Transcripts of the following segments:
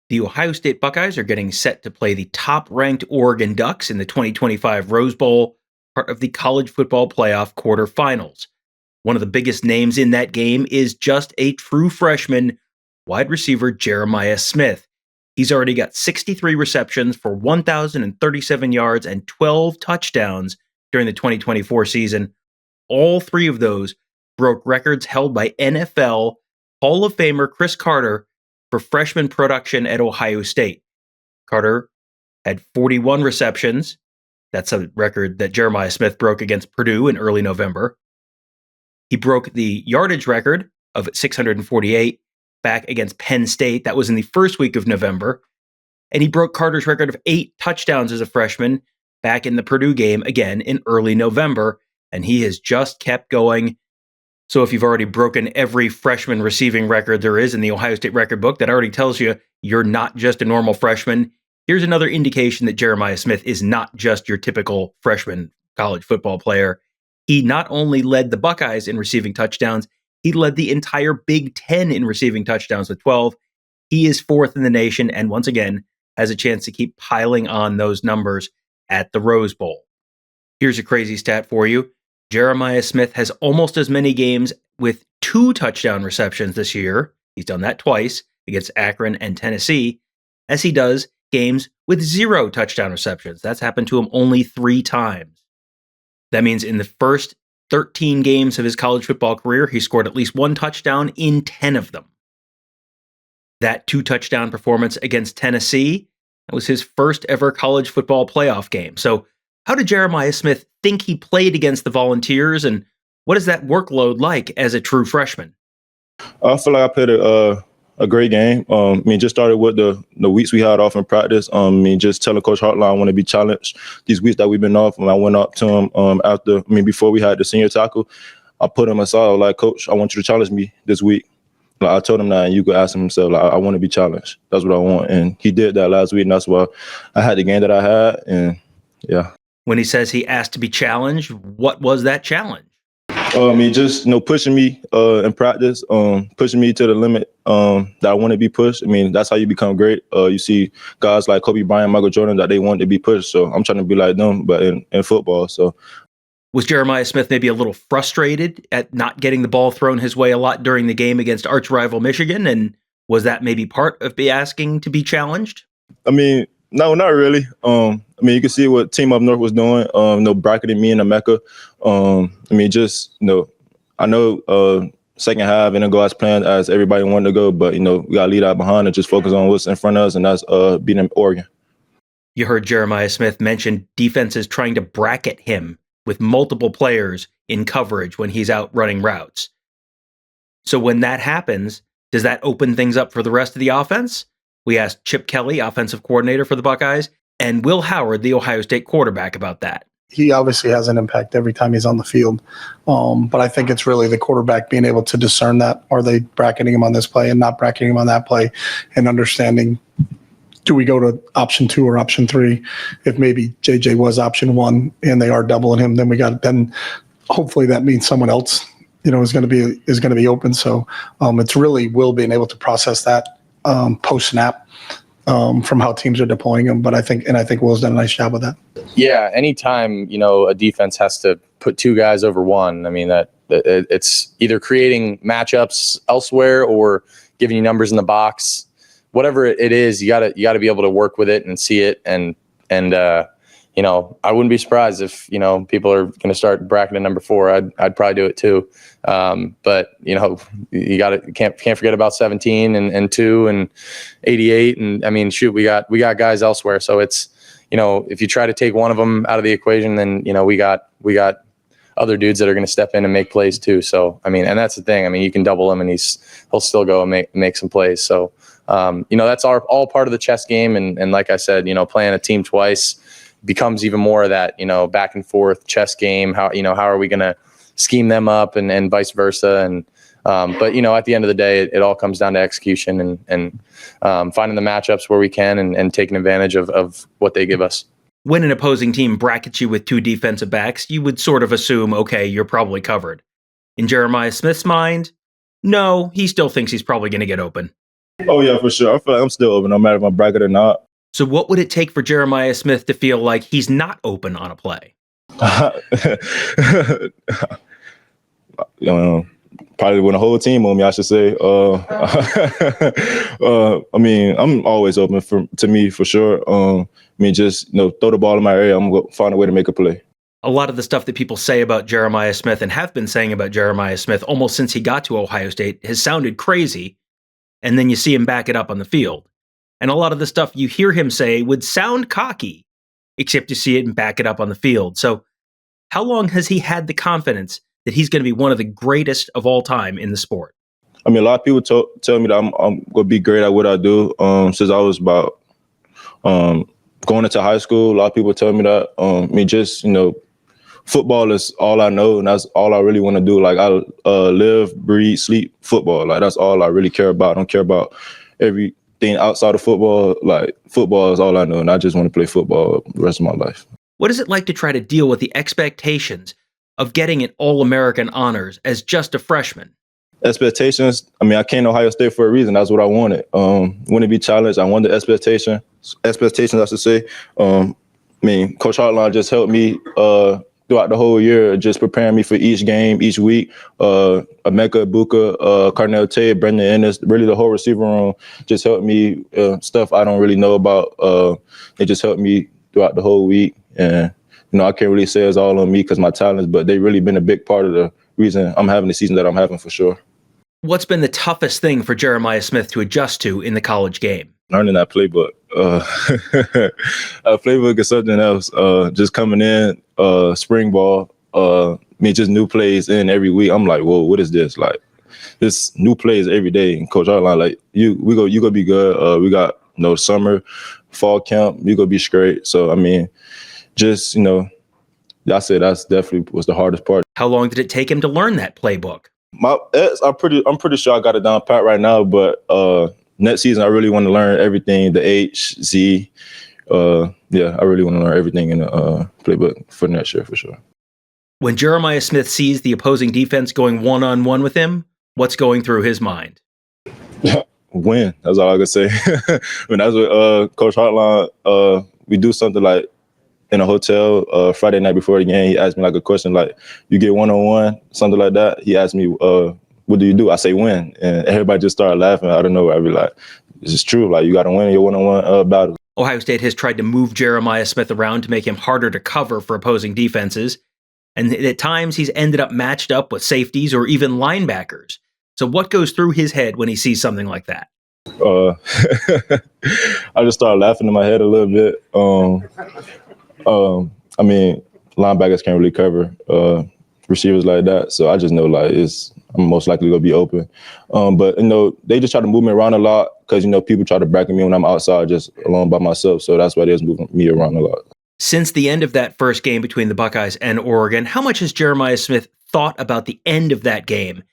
The Ohio State Buckeyes are getting set to play the top-ranked Oregon Ducks in the 2025 Rose Bowl, part of the college football playoff quarterfinals. One of the biggest names in that game is just a true freshman, wide receiver Jeremiah Smith. He's already got 63 receptions for 1,037 yards and 12 touchdowns during the 2024 season. All three of those broke records held by NFL Hall of Famer Cris for freshman production at Ohio State. Carter had 41 receptions. That's a record that Jeremiah Smith broke against Purdue in early November. He broke the yardage record of 648 back against Penn State. That was in the first week of November. And he broke Carter's record of 8 touchdowns as a freshman back in the Purdue game again in early November. And he has just kept going. So if you've already broken every freshman receiving record there is in the Ohio State record book, that already tells you you're not just a normal freshman. Here's another indication that Jeremiah Smith is not just your typical freshman college football player. He not only led the Buckeyes in receiving touchdowns, he led the entire Big Ten in receiving touchdowns with 12. He is 4th in the nation and once again has a chance to keep piling on those numbers at the Rose Bowl. Here's a crazy stat for you. Jeremiah Smith has almost as many games with 2 touchdown receptions this year. He's done that twice against Akron and Tennessee, as he does games with 0 touchdown receptions. That's happened to him only 3 times. That means in the first 13 games of his college football career, he scored at least 1 touchdown in 10 of them. That 2-touchdown performance against Tennessee, that was his first ever college football playoff game. So how did Jeremiah Smith think he played against the Volunteers, and what is that workload like as a true freshman? I feel like I played a great game. Just started with the weeks we had off in practice. Just telling Coach Hartline I want to be challenged these weeks that we've been off. And I went up to him before we had the senior tackle. I put him aside, like, Coach, I want you to challenge me this week. Like, I told him that, and you could ask him himself, like, I want to be challenged. That's what I want. And he did that last week, and that's why I had the game that I had. And yeah. When he says he asked to be challenged, what was that challenge? Just pushing me in practice, pushing me to the limit that I want to be pushed. That's how you become great. You see guys like Kobe Bryant, Michael Jordan, that they want to be pushed. So I'm trying to be like them, but in football. So was Jeremiah Smith maybe a little frustrated at not getting the ball thrown his way a lot during the game against arch rival Michigan? And was that maybe part of asking to be challenged? No, not really. You can see what Team Up North was doing, bracketing me in the Mecca. I know second half and then go as planned as everybody wanted to go, but, we got to lead out behind and just focus on what's in front of us, and that's beating Oregon. You heard Jeremiah Smith mention defenses trying to bracket him with multiple players in coverage when he's out running routes. So when that happens, does that open things up for the rest of the offense? We asked Chip Kelly, offensive coordinator for the Buckeyes, and Will Howard, the Ohio State quarterback, about that. He obviously has an impact every time he's on the field. But I think it's really the quarterback being able to discern that. Are they bracketing him on this play and not bracketing him on that play, and understanding, do we go to option 2 or option 3? If maybe JJ was option 1 and they are doubling him, then hopefully that means someone else, is going to be open. So it's really Will being able to process that post snap from how teams are deploying him. But I think Will's done a nice job with that. Yeah, anytime a defense has to put 2 guys over 1, that it's either creating matchups elsewhere or giving you numbers in the box. Whatever it is, you gotta be able to work with it and see it. And I wouldn't be surprised if people are going to start bracketing number 4. I'd probably do it too. But you can't forget about 17 and 2 and 88. And we got guys elsewhere. So it's, if you try to take one of them out of the equation, then we got other dudes that are going to step in and make plays too. So and that's the thing. You can double him and he'll still go and make some plays. So that's all part of the chess game. And like I said, playing a team twice becomes even more of that, back and forth chess game. How are we going to scheme them up and vice versa. And, but at the end of the day, it all comes down to execution and finding the matchups where we can and taking advantage of what they give us. When an opposing team brackets you with 2 defensive backs, you would sort of assume, okay, you're probably covered. In Jeremiah Smith's mind, no, he still thinks he's probably going to get open. Oh yeah, for sure. I feel like I'm still open, no matter if I'm bracket or not. So what would it take for Jeremiah Smith to feel like he's not open on a play? Probably when the whole team on me, I should say. I mean, I'm always open to me for sure. I mean, just throw the ball in my area. I'm gonna find a way to make a play. A lot of the stuff that people say about Jeremiah Smith and have been saying about Jeremiah Smith almost since he got to Ohio State has sounded crazy, and then you see him back it up on the field. And a lot of the stuff you hear him say would sound cocky, except you see it and back it up on the field. So how long has he had the confidence that he's going to be one of the greatest of all time in the sport? I mean, a lot of people tell me that I'm going to be great at what I do. Since I was about going into high school, a lot of people tell me that. I mean, just, football is all I know, and that's all I really want to do. Like, I live, breathe, sleep football. Like, that's all I really care about. I don't care about everything outside of football. Like, football is all I know, and I just want to play football the rest of my life. What is it like to try to deal with the expectations of getting an All-American honors as just a freshman? Expectations, I mean, I came to Ohio State for a reason. That's what I wanted. Want to be challenged. I wanted expectations, I should say. I mean, Coach Hartline just helped me throughout the whole year, just preparing me for each game, each week. Emeka Ibuka, Carnell Tate, Brendan Ennis, really the whole receiver room just helped me, stuff I don't really know about. It just helped me throughout the whole week. And, I can't really say it's all on me because my talents, but they've really been a big part of the reason I'm having the season that I'm having for sure. What's been the toughest thing for Jeremiah Smith to adjust to in the college game? Learning that playbook. Playbook is something else. Just coming in, spring ball, just new plays in every week. I'm like, whoa, what is this? Like, this new plays every day. And Coach Hartline, like, you gonna be good. We got summer, fall camp. You gonna be straight. So I mean, just I said that's definitely was the hardest part. How long did it take him to learn that playbook? I'm pretty sure I got it down pat right now, but next season I really want to learn everything, the H, Z. I really want to learn everything in the playbook for next year for sure. When Jeremiah Smith sees the opposing defense going one-on-one with him, what's going through his mind? Win. That's all I can say. When that's what Coach Hartline, we do something like in a hotel Friday night before the game. He asked me like a question like, you get one-on-one, something like that. He asked me, what do you do? I say win. And everybody just started laughing. I don't know. I'd be like, this is true. Like, you got to win your one-on-one battle. Ohio State has tried to move Jeremiah Smith around to make him harder to cover for opposing defenses. And at times he's ended up matched up with safeties or even linebackers. So what goes through his head when he sees something like that? I just started laughing in my head a little bit. I mean, linebackers can't really cover receivers like that. So I just know I'm most likely going to be open. But, they just try to move me around a lot because, people try to bracket me when I'm outside just alone by myself. So that's why they're moving me around a lot. Since the end of that first game between the Buckeyes and Oregon, how much has Jeremiah Smith thought about the end of that game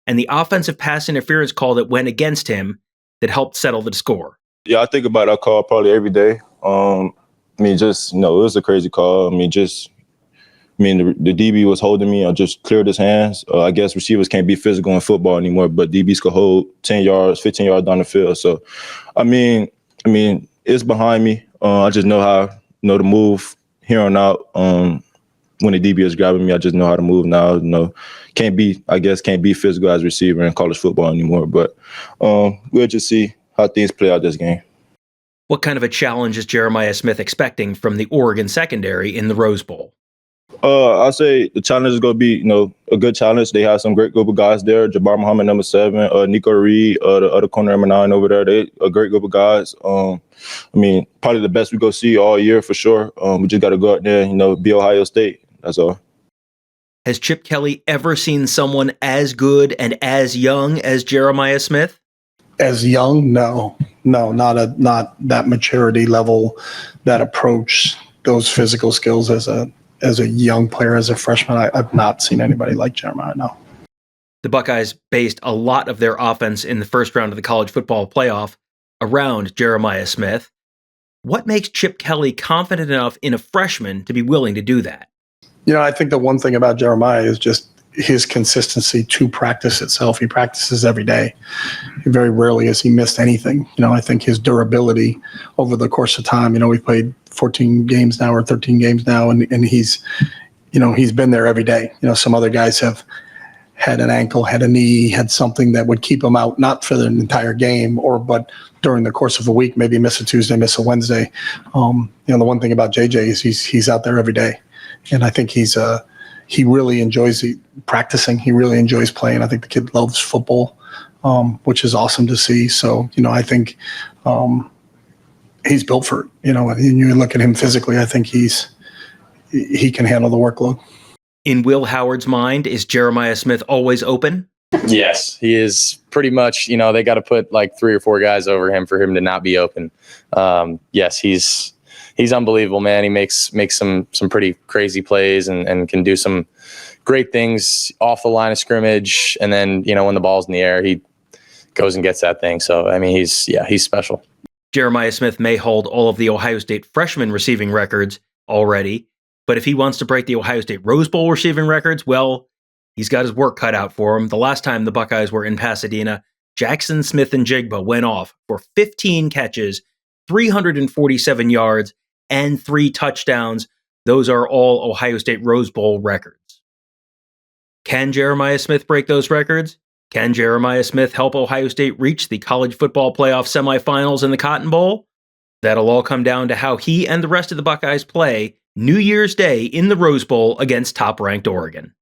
and the offensive pass interference call that went against him that helped settle the score? Yeah, I think about that call probably every day. It was a crazy call. The DB was holding me. I just cleared his hands. I guess receivers can't be physical in football anymore, but DBs could hold 10 yards, 15 yards down the field. So, it's behind me. I just know how, to move here on out. When the DB is grabbing me, I just know how to move now. Can't be physical as a receiver in college football anymore. But we'll just see how things play out this game. What kind of a challenge is Jeremiah Smith expecting from the Oregon secondary in the Rose Bowl? I'll say the challenge is going to be, a good challenge. They have some great group of guys there. Jabbar Muhammad, number 7, Nico Reed, the other corner, number 9 over there. They a great group of guys. Probably the best we go see all year for sure. We just got to go out there, be Ohio State. That's all. Has Chip Kelly ever seen someone as good and as young as Jeremiah Smith? As young? No, not that maturity level, that approach, those physical skills as a young player, as a freshman. I've not seen anybody like Jeremiah, no. The Buckeyes based a lot of their offense in the first round of the college football playoff around Jeremiah Smith. What makes Chip Kelly confident enough in a freshman to be willing to do that? I think the one thing about Jeremiah is just his consistency to practice itself. He practices every day. Very rarely has he missed anything. I think his durability over the course of time, we played 14 games now or 13 games now, and he's been there every day. Some other guys have had an ankle, had a knee, had something that would keep them out, not for the entire game, but during the course of the week, maybe miss a Tuesday, miss a Wednesday. The one thing about JJ is he's out there every day. And I think he really enjoys practicing. He really enjoys playing. I think the kid loves football, which is awesome to see. So, I think he's built for it. And you look at him physically, I think he can handle the workload. In Will Howard's mind, is Jeremiah Smith always open? Yes, he is pretty much, they got to put like 3 or 4 guys over him for him to not be open. Yes, he's unbelievable, man. He makes some pretty crazy plays and can do some great things off the line of scrimmage. And then, when the ball's in the air, he goes and gets that thing. So, I mean, he's special. Jeremiah Smith may hold all of the Ohio State freshman receiving records already, but if he wants to break the Ohio State Rose Bowl receiving records, well, he's got his work cut out for him. The last time the Buckeyes were in Pasadena, Jackson Smith and Jigba went off for 15 catches, 347 yards, and 3 touchdowns. Those are all Ohio State Rose Bowl records. Can Jeremiah Smith break those records? Can Jeremiah Smith help Ohio State reach the college football playoff semifinals in the Cotton Bowl? That'll all come down to how he and the rest of the Buckeyes play New Year's Day in the Rose Bowl against top-ranked Oregon.